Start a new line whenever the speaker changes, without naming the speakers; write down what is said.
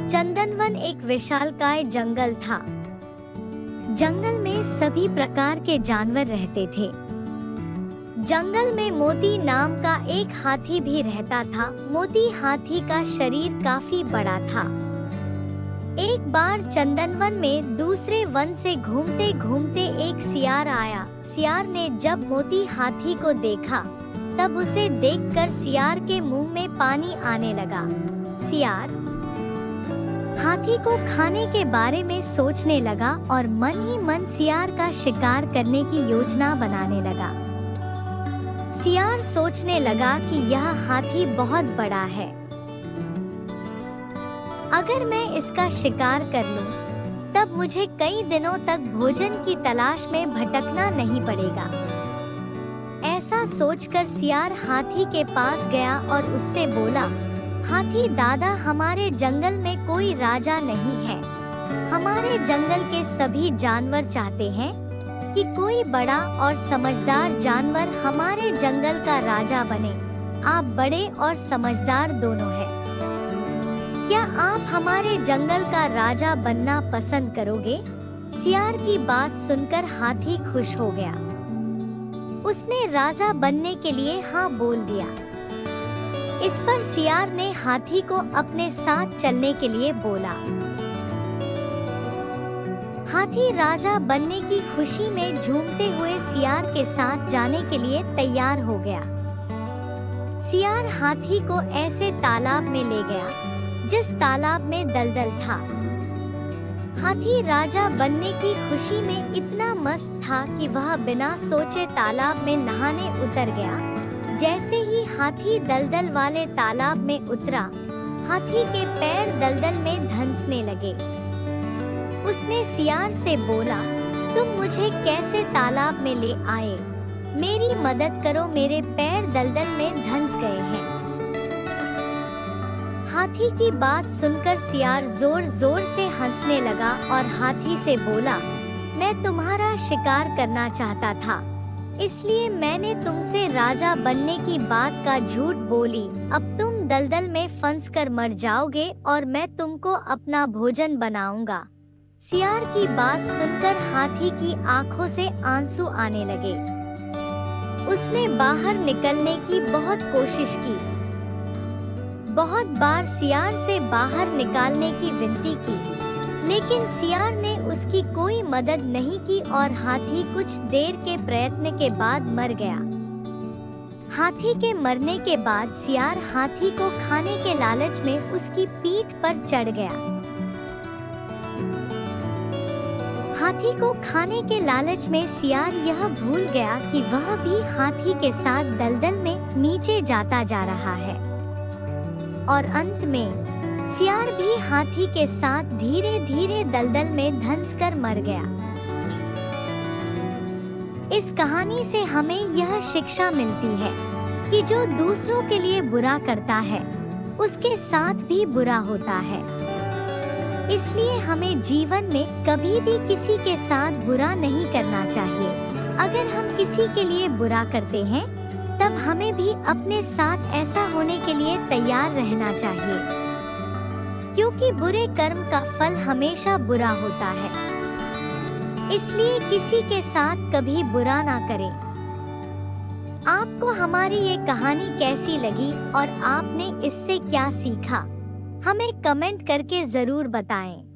चंदनवन एक विशालकाय जंगल था। जंगल में सभी प्रकार के जानवर रहते थे। जंगल में मोती नाम का एक हाथी भी रहता था। मोती हाथी का शरीर काफी बड़ा था। एक बार चंदनवन में दूसरे वन से घूमते घूमते एक सियार आया। सियार ने जब मोती हाथी को देखा तब उसे देखकर सियार के मुंह में पानी आने लगा। सियार हाथी को खाने के बारे में सोचने लगा और मन ही मन सियार का शिकार करने की योजना बनाने लगा। सियार सोचने लगा कि यह हाथी बहुत बड़ा है, अगर मैं इसका शिकार कर लूं, तब मुझे कई दिनों तक भोजन की तलाश में भटकना नहीं पड़ेगा। ऐसा सोचकर सियार हाथी के पास गया और उससे बोला, हाथी दादा, हमारे जंगल में कोई राजा नहीं है। हमारे जंगल के सभी जानवर चाहते हैं कि कोई बड़ा और समझदार जानवर हमारे जंगल का राजा बने। आप बड़े और समझदार दोनों हैं। क्या आप हमारे जंगल का राजा बनना पसंद करोगे? सियार की बात सुनकर हाथी खुश हो गया। उसने राजा बनने के लिए हाँ बोल दिया। इस पर सियार ने हाथी को अपने साथ चलने के लिए बोला। हाथी राजा बनने की खुशी में झूमते हुए सियार के साथ जाने के लिए तैयार हो गया। सियार हाथी को ऐसे तालाब में ले गया जिस तालाब में दलदल था। हाथी राजा बनने की खुशी में इतना मस्त था कि वह बिना सोचे तालाब में नहाने उतर गया। जैसे ही हाथी दलदल वाले तालाब में उतरा, हाथी के पैर दलदल में धंसने लगे। उसने सियार से बोला, तुम मुझे कैसे तालाब में ले आए? मेरी मदद करो, मेरे पैर दलदल में धंस गए हैं। हाथी की बात सुनकर सियार जोर जोर से हंसने लगा और हाथी से बोला, मैं तुम्हारा शिकार करना चाहता था, इसलिए मैंने तुमसे राजा बनने की बात का झूठ बोली। अब तुम दलदल में फंसकर मर जाओगे और मैं तुमको अपना भोजन बनाऊंगा। सियार की बात सुनकर हाथी की आंखों से आंसू आने लगे। उसने बाहर निकलने की बहुत कोशिश की। बहुत बार सियार से बाहर निकालने की विनती की, लेकिन सियार ने उसकी कोई मदद नहीं की और हाथी कुछ देर के प्रयत्न के बाद मर गया। हाथी के मरने के बाद सियार हाथी को खाने के लालच में उसकी पीठ पर चढ़ गया। हाथी को खाने के लालच में सियार यह भूल गया कि वह भी हाथी के साथ दलदल में नीचे जाता जा रहा है और अंत में सियार भी हाथी के साथ धीरे धीरे दलदल में धंसकर मर गया। इस कहानी से हमें यह शिक्षा मिलती है कि जो दूसरों के लिए बुरा करता है, उसके साथ भी बुरा होता है। इसलिए हमें जीवन में कभी भी किसी के साथ बुरा नहीं करना चाहिए। अगर हम किसी के लिए बुरा करते हैं, तब हमें भी अपने साथ ऐसा होने के लिए तैयार रहना चाहिए, क्योंकि बुरे कर्म का फल हमेशा बुरा होता है। इसलिए किसी के साथ कभी बुरा ना करें। आपको हमारी ये कहानी कैसी लगी और आपने इससे क्या सीखा? हमें कमेंट करके जरूर बताएं।